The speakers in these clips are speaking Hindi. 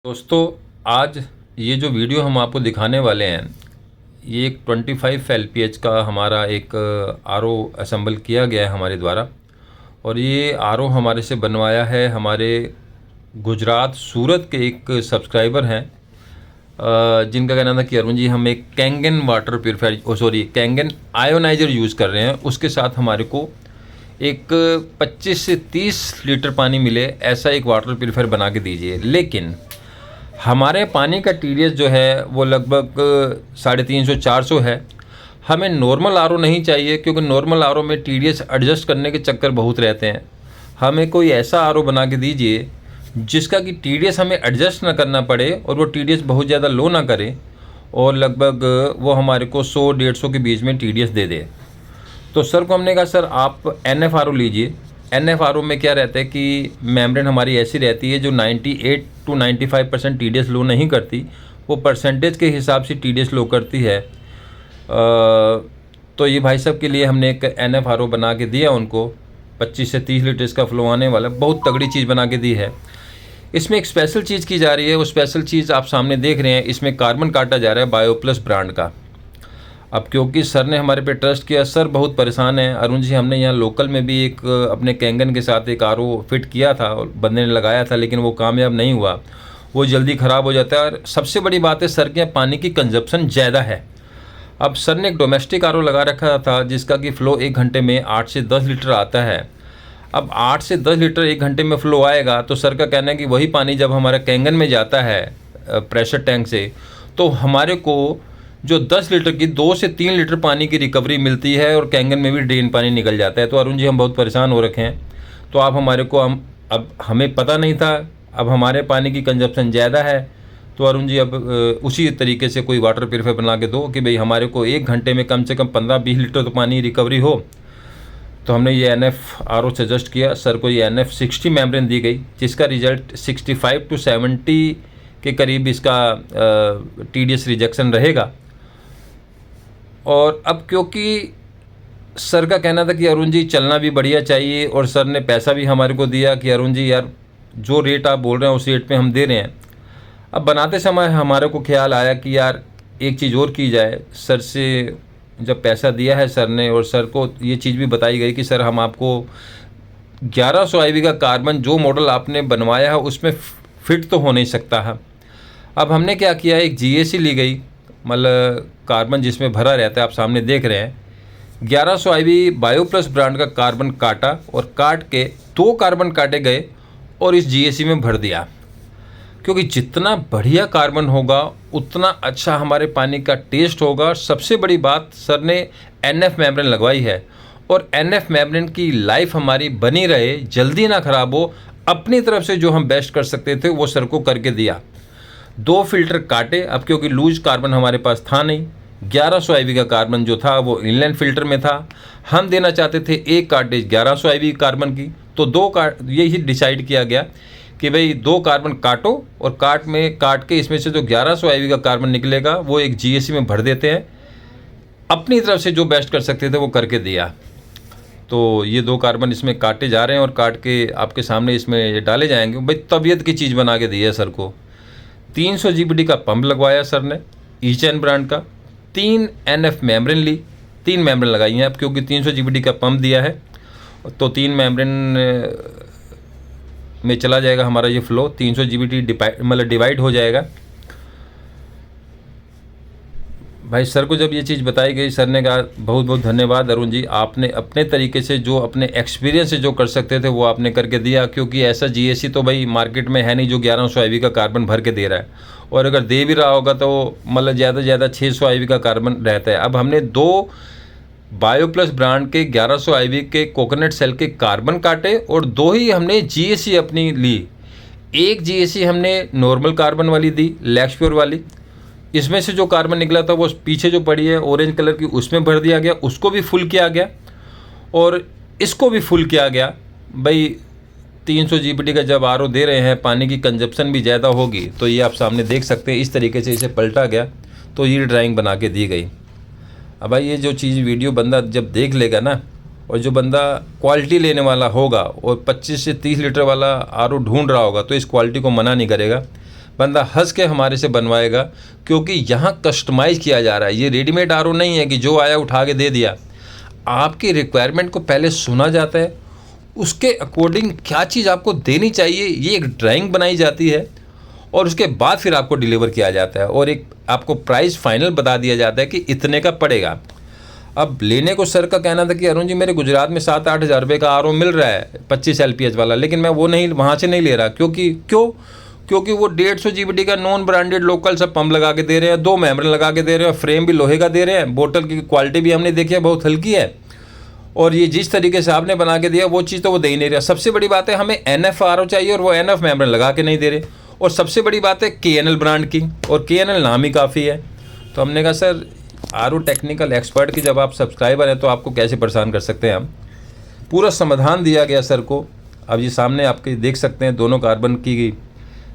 दोस्तों, आज ये जो वीडियो हम आपको दिखाने वाले हैं, ये एक 25 एलपीएच का हमारा एक आरओ असेंबल किया गया है हमारे द्वारा। और ये आरओ हमारे से बनवाया है हमारे गुजरात सूरत के एक सब्सक्राइबर हैं, जिनका कहना था कि अरुण जी हम एक Kangen water purifier Kangen ionizer use कर रहे हैं, उसके साथ हमारे को एक 25 से 30 लीटर पानी मिले ऐसा एक वाटर प्योरीफायर बना के दीजिए। लेकिन हमारे पानी का टीडीएस जो है वो लगभग 350-400 है। हमें नॉर्मल आरओ नहीं चाहिए, क्योंकि नॉर्मल आरओ में टीडीएस एडजस्ट करने के चक्कर बहुत रहते हैं। हमें कोई ऐसा आरओ बना के दीजिए जिसका कि टीडीएस हमें एडजस्ट ना करना पड़े और वो टीडीएस बहुत ज़्यादा लो ना करे, और लगभग वो हमारे को 100-150 के बीच में टीडीएस दे दे। तो सर को हमने कहा सर आप एनएफ आरओ लीजिए। एनएफ आरओ में क्या रहता है कि मेम्ब्रेन हमारी ऐसी रहती है जो 98 to 95% टीडीएस लो नहीं करती, वो परसेंटेज के हिसाब से टीडीएस लो करती है। तो ये भाई साहब के लिए हमने एक एनएफ आरओ बना के दिया उनको, 25 से 30 लीटर इसका फ्लो आने वाला, बहुत तगड़ी चीज़ बना के दी है। इसमें एक स्पेशल चीज़ की जा रही है, वो स्पेशल चीज़ आप सामने देख रहे हैं। इसमें कार्बन काटा जा रहा है बायोप्लस ब्रांड का। अब क्योंकि सर ने हमारे पे ट्रस्ट किया, सर बहुत परेशान है अरुण जी, हमने यहाँ लोकल में भी एक अपने कैंगन के साथ एक आरओ फिट किया था और बंदे ने लगाया था, लेकिन वो कामयाब नहीं हुआ, वो जल्दी ख़राब हो जाता है। और सबसे बड़ी बात है सर के यहाँ पानी की कंजप्शन ज़्यादा है। अब सर ने एक डोमेस्टिक आरओ लगा रखा था जिसका कि फ़्लो 1 घंटे में 8 से 10 लीटर आता है। अब 8 से 10 लीटर 1 घंटे में फ़्लो आएगा, तो सर का कहना है कि वही पानी जब हमारा कैंगन में जाता है प्रेशर टैंक से, तो हमारे को जो 10 लीटर की 2 से 3 लीटर पानी की रिकवरी मिलती है और कैंगन में भी ड्रेन पानी निकल जाता है। तो अरुण जी हम बहुत परेशान हो रखे हैं, तो आप हमारे को अब हमें पता नहीं था, अब हमारे पानी की कंजप्शन ज़्यादा है, तो अरुण जी अब उसी तरीके से कोई वाटर प्योरीफायर बना के दो कि भाई हमारे को 1 घंटे में कम से कम 15-20 लीटर तो पानी रिकवरी हो। तो हमने ये एनएफ आरओ सजेस्ट किया सर को। ये एनएफ 60 मेम्ब्रेन दी गई, जिसका रिजल्ट 65 to 70 के करीब इसका टीडीएस रिजेक्शन रहेगा। और अब क्योंकि सर का कहना था कि अरुण जी चलना भी बढ़िया चाहिए, और सर ने पैसा भी हमारे को दिया कि अरुण जी यार जो रेट आप बोल रहे हैं उस रेट पे हम दे रहे हैं। अब बनाते समय हमारे को ख्याल आया कि यार एक चीज़ और की जाए। सर से जब पैसा दिया है सर ने, और सर को ये चीज़ भी बताई गई कि सर हम आपको 1100 IV का कार्बन जो मॉडल आपने बनवाया है उसमें फिट तो हो नहीं सकता है। अब हमने क्या किया, एक जीएसी ली गई, मतलब कार्बन जिसमें भरा रहता है, आप सामने देख रहे हैं। 1100 IV बायोप्लस ब्रांड का कार्बन काटा, और काट के 2 कार्बन काटे गए और इस जीएसी में भर दिया, क्योंकि जितना बढ़िया कार्बन होगा उतना अच्छा हमारे पानी का टेस्ट होगा। सबसे बड़ी बात, सर ने एनएफ मेम्ब्रेन लगवाई है, और एनएफ मेम्ब्रेन की लाइफ हमारी बनी रहे, जल्दी ना ख़राब हो। अपनी तरफ से जो हम बेस्ट कर सकते थे वो सर को करके दिया। 2 फिल्टर काटे, अब क्योंकि लूज कार्बन हमारे पास था नहीं, 1100 IV का कार्बन जो था वो इनलाइन फिल्टर में था। हम देना चाहते थे एक कार्टेज 1100 IV कार्बन की, तो 2 यही डिसाइड किया गया कि भाई 2 कार्बन काटो, और काट के इसमें से जो 1100 IV का कार्बन निकलेगा वो एक जीएसी में भर देते हैं। अपनी तरफ से जो बेस्ट कर सकते थे वो करके दिया। तो ये 2 कार्बन इसमें काटे जा रहे हैं और काट के आपके सामने इसमें डाले जाएंगे। भाई तबीयत की चीज़ बना के दी है सर को। 300 GBD का पंप लगवाया सर ने ईचैन ब्रांड का। 3 NF मेम्ब्रेन ली, 3 मेम्ब्रेन लगाई हैं। अब क्योंकि 300 GBD का पंप दिया है, तो 3 मेम्ब्रेन में चला जाएगा हमारा ये फ्लो। 300 GBD डिवाइड हो जाएगा। भाई सर को जब ये चीज़ बताई गई, सर ने कहा बहुत बहुत धन्यवाद अरुण जी, आपने अपने तरीके से जो अपने एक्सपीरियंस से जो कर सकते थे वो आपने करके दिया। क्योंकि ऐसा जीएसी तो भाई मार्केट में है नहीं जो 1100 IV का कार्बन भर के दे रहा है, और अगर दे भी रहा होगा तो मतलब ज़्यादा से ज़्यादा 600 IV का कार्बन रहता है। अब हमने 2 बायोप्लस ब्रांड के 1100 IV के कोकोनट सेल के कार्बन काटे, और 2 ही हमने जीएसी अपनी ली। एक जीएसी हमने नॉर्मल कार्बन वाली दी, लैक्स प्योर वाली। इसमें से जो कार्बन निकला था वो पीछे जो पड़ी है ऑरेंज कलर की, उसमें भर दिया गया, उसको भी फुल किया गया, और इसको भी फुल किया गया। भाई 300 GBD का जब आरओ दे रहे हैं, पानी की कंजप्शन भी ज़्यादा होगी, तो ये आप सामने देख सकते हैं। इस तरीके से इसे पलटा गया, तो ये ड्राइंग बना के दी गई। अब भाई ये जो चीज़ वीडियो बंदा जब देख लेगा ना, और जो बंदा क्वालिटी लेने वाला होगा और 25 से 30 लीटर वाला आरओ ढूंढ रहा होगा, तो इस क्वालिटी को मना नहीं करेगा। बंदा हंस के हमारे से बनवाएगा, क्योंकि यहाँ कस्टमाइज़ किया जा रहा है। ये रेडीमेड आर ओ नहीं है कि जो आया उठा के दे दिया। आपकी रिक्वायरमेंट को पहले सुना जाता है, उसके अकॉर्डिंग क्या चीज़ आपको देनी चाहिए ये एक ड्राइंग बनाई जाती है, और उसके बाद फिर आपको डिलीवर किया जाता है, और एक आपको प्राइस फाइनल बता दिया जाता है कि इतने का पड़ेगा। अब लेने को सर का कहना था कि अरुण जी मेरे गुजरात में 7-8 हज़ार रुपये का आर मिल रहा है 25 LPH वाला, लेकिन मैं वो नहीं, वहाँ से नहीं ले रहा। क्योंकि वो 150 GBD का नॉन ब्रांडेड लोकल सब पंप लगा के दे रहे हैं, 2 मेम्ब्रेन लगा के दे रहे हैं, फ्रेम भी लोहे का दे रहे हैं, बोतल की क्वालिटी भी हमने देखी है बहुत हल्की है, और ये जिस तरीके से आपने बना के दिया वो चीज़ तो वो दे ही नहीं रहा। सबसे बड़ी बात है हमें NF RO चाहिए और वो NF मेम्ब्रेन लगा के नहीं दे रहे, और सबसे बड़ी बात है KNL ब्रांड की, और KNL नाम ही काफ़ी है। तो हमने कहा सर RO टेक्निकल एक्सपर्ट की जब आप सब्सक्राइबर हैं तो आपको कैसे परेशान कर सकते हैं हम। पूरा समाधान दिया गया सर को। अब ये सामने आपके देख सकते हैं दोनों कार्बन की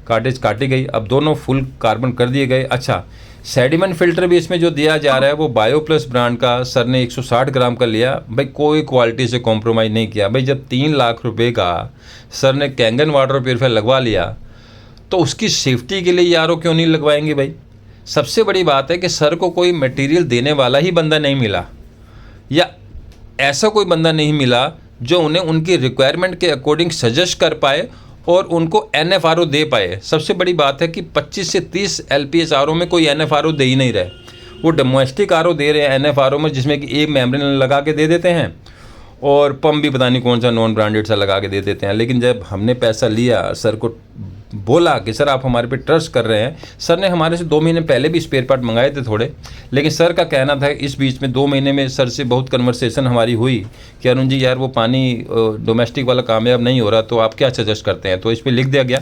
कार्टेज काटी गई, अब दोनों फुल कार्बन कर दिए गए। अच्छा, सेडिमेंट फिल्टर भी इसमें जो दिया जा रहा है वो बायोप्लस ब्रांड का सर ने 160 ग्राम का लिया। भाई कोई क्वालिटी से कॉम्प्रोमाइज़ नहीं किया। भाई जब 3 लाख रुपए का सर ने कैंगन वाटर प्यूरीफायर लगवा लिया तो उसकी सेफ्टी के लिए यारों क्यों नहीं लगवाएंगे भाई। सबसे बड़ी बात है कि सर को कोई मटेरियल देने वाला ही बंदा नहीं मिला, या ऐसा कोई बंदा नहीं मिला जो उन्हें उनकी रिक्वायरमेंट के अकॉर्डिंग सजेस्ट कर पाए और उनको NF RO दे पाए। सबसे बड़ी बात है कि 25 से 30 LPH RO में कोई NF RO दे ही नहीं रहे, वो डोमेस्टिक RO दे रहे हैं NF RO में, जिसमें कि एक मेम्ब्रेन लगा के दे देते हैं और पंप भी पता नहीं कौन सा नॉन ब्रांडेड सा लगा के दे देते हैं। लेकिन जब हमने पैसा लिया, सर को बोला कि सर आप हमारे पे ट्रस्ट कर रहे हैं, सर ने हमारे से 2 महीने पहले भी स्पेयर पार्ट मंगाए थे थोड़े, लेकिन सर का कहना था इस बीच में 2 महीने में सर से बहुत कन्वर्सेशन हमारी हुई कि अरुण जी यार वो पानी डोमेस्टिक वाला कामयाब नहीं हो रहा, तो आप क्या सजेस्ट करते हैं। तो इस पर लिख दिया गया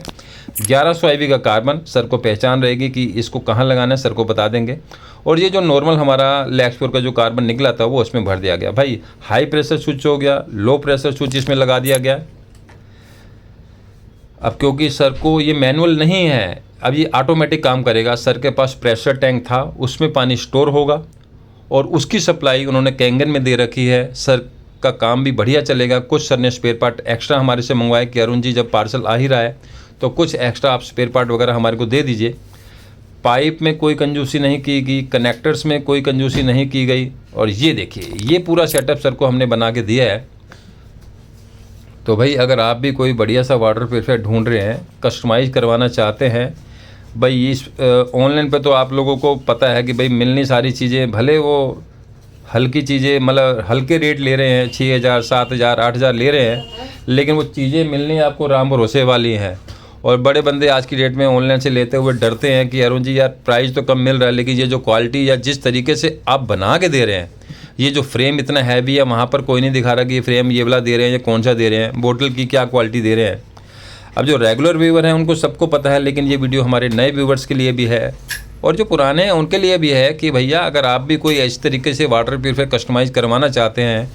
1100 IV का कार्बन, सर को पहचान रहेगी कि इसको कहाँ लगाना है, सर को बता देंगे। और ये जो नॉर्मल हमारा लैक्सप्योर का जो कार्बन निकला था वो उसमें भर दिया गया। भाई हाई प्रेशर स्विच हो गया, लो प्रेशर स्विच इसमें लगा दिया गया। अब क्योंकि सर को ये मैनुअल नहीं है, अब ये ऑटोमेटिक काम करेगा। सर के पास प्रेशर टैंक था, उसमें पानी स्टोर होगा और उसकी सप्लाई उन्होंने कैंगन में दे रखी है। सर का काम भी बढ़िया चलेगा। कुछ सर ने स्पेयर पार्ट एक्स्ट्रा हमारे से मंगवाए कि अरुण जी जब पार्सल आ ही रहा है तो कुछ एक्स्ट्रा आप स्पेयर पार्ट वगैरह हमारे को दे दीजिए। पाइप में कोई कंजूसी नहीं की गई, कनेक्टर्स में कोई कंजूसी नहीं की गई। और ये देखिए ये पूरा सेटअप सर को हमने बना के दिया है। तो भाई अगर आप भी कोई बढ़िया सा वाटर प्यूरीफायर ढूंढ रहे हैं, कस्टमाइज़ करवाना चाहते हैं, भाई इस ऑनलाइन पे तो आप लोगों को पता है कि भाई मिलनी सारी चीज़ें, भले वो हल्की चीज़ें मतलब हल्के रेट ले रहे हैं, 6000 7000 8000 ले रहे हैं, लेकिन वो चीज़ें मिलनी आपको राम भरोसे वाली हैं। और बड़े बंदे आज की डेट में ऑनलाइन से लेते हुए डरते हैं कि अरुण जी यार प्राइस तो कम मिल रहा है, लेकिन ये जो क्वालिटी या जिस तरीके से आप बना के दे रहे हैं, ये जो फ्रेम इतना हैवी है, वहाँ पर कोई नहीं दिखा रहा कि ये फ्रेम ये वाला दे रहे हैं या कौन सा दे रहे हैं, बोतल की क्या क्वालिटी दे रहे हैं। अब जो रेगुलर व्यूवर हैं उनको सबको पता है, लेकिन ये वीडियो हमारे नए व्यूवर्स के लिए भी है और जो पुराने हैं उनके लिए भी है कि भैया अगर आप भी कोई इस तरीके से वाटर प्यूरीफायर कस्टमाइज़ करवाना चाहते हैं,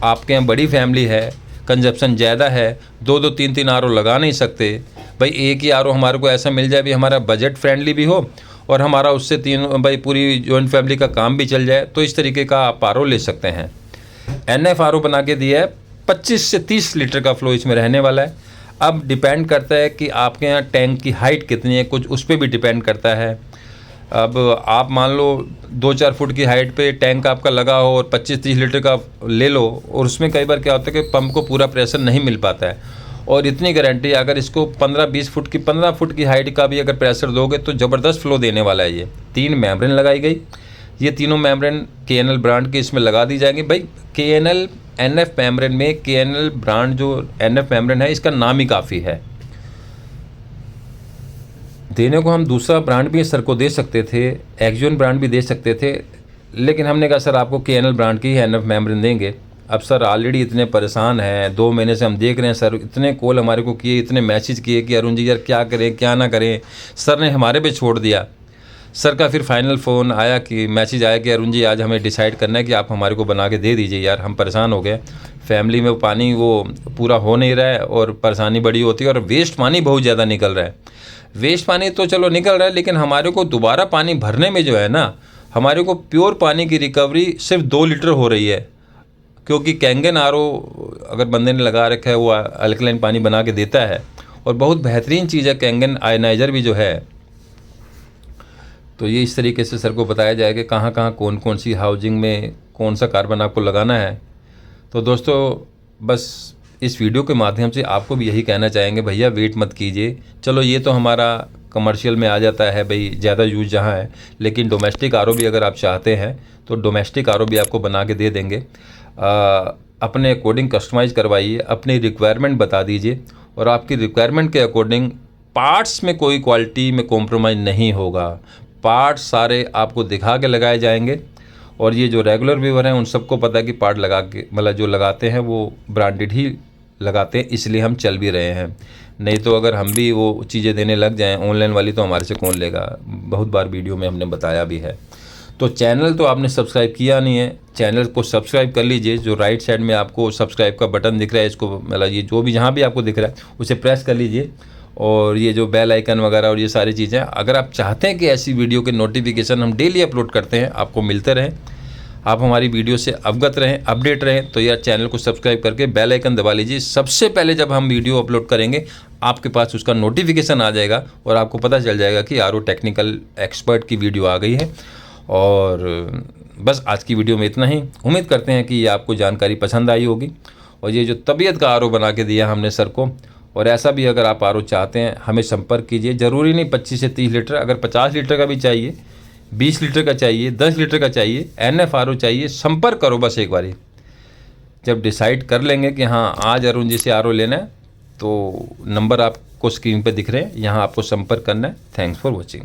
आपके यहाँ बड़ी फैमिली है, कंजप्शन ज़्यादा है, 2-2 3-3 RO लगा नहीं सकते, भाई एक ही RO हमारे को ऐसा मिल जाए भी हमारा बजट फ्रेंडली भी हो और हमारा उससे भाई पूरी जॉइंट फैमिली का काम भी चल जाए, तो इस तरीके का आप RO ले सकते हैं। NF RO बना के दिया है, 25 से 30 लीटर का फ्लो इसमें रहने वाला है। अब डिपेंड करता है कि आपके यहाँ टैंक की हाइट कितनी है, कुछ उस पर भी डिपेंड करता है। अब आप मान लो 2-4 फुट की हाइट पे टैंक आपका लगा हो और 25-30 लीटर का ले लो, और उसमें कई बार क्या होता है कि पंप को पूरा प्रेशर नहीं मिल पाता है। और इतनी गारंटी अगर इसको 15-20 फुट की 15 फुट की हाइट का भी अगर प्रेशर दोगे तो ज़बरदस्त फ्लो देने वाला है। ये 3 मेम्ब्रेन लगाई गई, ये तीनों मेम्ब्रेन KNL ब्रांड के इसमें लगा दी जाएंगी। भाई KNL NF मेम्ब्रेन में KNL ब्रांड जो NF मेम्ब्रेन है इसका नाम ही काफ़ी है। देने को हम दूसरा ब्रांड भी सर को दे सकते थे, एक्जोन ब्रांड भी दे सकते थे, लेकिन हमने कहा सर आपको KNL ब्रांड की ही NF मेम्ब्रेन देंगे। अब सर ऑलरेडी इतने परेशान हैं, 2 महीने से हम देख रहे हैं सर, इतने कॉल हमारे को किए, इतने मैसेज किए कि अरुण जी यार क्या करें क्या ना करें। सर ने हमारे पे छोड़ दिया। सर का फिर फाइनल फ़ोन आया कि मैसेज आया कि अरुण जी आज हमें डिसाइड करना है कि आप हमारे को बना के दे दीजिए यार, हम परेशान हो गए, फैमिली में पानी वो पूरा हो नहीं रहा है और परेशानी बड़ी होती है और वेस्ट पानी बहुत ज़्यादा निकल रहा है। वेस्ट पानी तो चलो निकल रहा है, लेकिन हमारे को दोबारा पानी भरने में जो है ना, हमारे को प्योर पानी की रिकवरी सिर्फ 2 लीटर हो रही है, क्योंकि कैंगन RO अगर बंदे ने लगा रखा है वो अल्कलाइन पानी बना के देता है और बहुत बेहतरीन चीज़ है। कैंगन आयनाइज़र भी जो है तो ये इस तरीके से सर को बताया जाए कि कहाँ कहाँ कौन कौन सी हाउसिंग में कौन सा कार्बन आपको लगाना है। तो दोस्तों बस इस वीडियो के माध्यम से आपको भी यही कहना चाहेंगे, भैया वेट मत कीजिए। चलो ये तो हमारा कमर्शियल में आ जाता है भाई, ज़्यादा यूज जहाँ है, लेकिन डोमेस्टिक आरओ भी अगर आप चाहते हैं तो डोमेस्टिक आरओ भी आपको बना के दे देंगे। अपने अकॉर्डिंग कस्टमाइज़ करवाइए, अपनी रिक्वायरमेंट बता दीजिए और आपकी रिक्वायरमेंट के अकॉर्डिंग पार्ट्स में कोई क्वालिटी में कॉम्प्रोमाइज़ नहीं होगा। पार्ट्स सारे आपको दिखा के लगाए जाएंगे और ये जो रेगुलर व्यूअर हैं उन सबको पता है कि पार्ट लगा के मतलब जो लगाते हैं वो ब्रांडेड ही लगाते हैं, इसलिए हम चल भी रहे हैं। नहीं तो अगर हम भी वो चीज़ें देने लग जाएं ऑनलाइन वाली तो हमारे से कौन लेगा। बहुत बार वीडियो में हमने बताया भी है। तो चैनल तो आपने सब्सक्राइब किया नहीं है, चैनल को सब्सक्राइब कर लीजिए। जो राइट साइड में आपको सब्सक्राइब का बटन दिख रहा है, इसको मतलब ये जो भी जहाँ भी आपको दिख रहा है उसे प्रेस कर लीजिए। और ये जो बेल आइकन वगैरह और ये सारी चीज़ें, अगर आप चाहते हैं कि ऐसी वीडियो के नोटिफिकेशन हम डेली अपलोड करते हैं आपको मिलते रहें, आप हमारी वीडियो से अवगत रहें, अपडेट रहें, तो यार चैनल को सब्सक्राइब करके बेल आइकन दबा लीजिए। सबसे पहले जब हम वीडियो अपलोड करेंगे आपके पास उसका नोटिफिकेशन आ जाएगा और आपको पता चल जाएगा कि आरओ टेक्निकल एक्सपर्ट की वीडियो आ गई है। और बस आज की वीडियो में इतना ही। उम्मीद करते हैं कि ये आपको जानकारी पसंद आई होगी। और ये जो तबीयत का आरओ बना के दिया हमने सर को, और ऐसा भी अगर आप आरओ चाहते हैं हमें संपर्क कीजिए। ज़रूरी नहीं 25 से 30 लीटर, अगर 50 लीटर का भी चाहिए, 20 लीटर का चाहिए, 10 लीटर का चाहिए, NF आरओ चाहिए, संपर्क करो बस एक बारी। जब डिसाइड कर लेंगे कि हाँ आज अरुण जी से आरओ लेना है तो नंबर आपको स्क्रीन पे दिख रहे हैं, यहाँ आपको संपर्क करना है। Thanks for watching.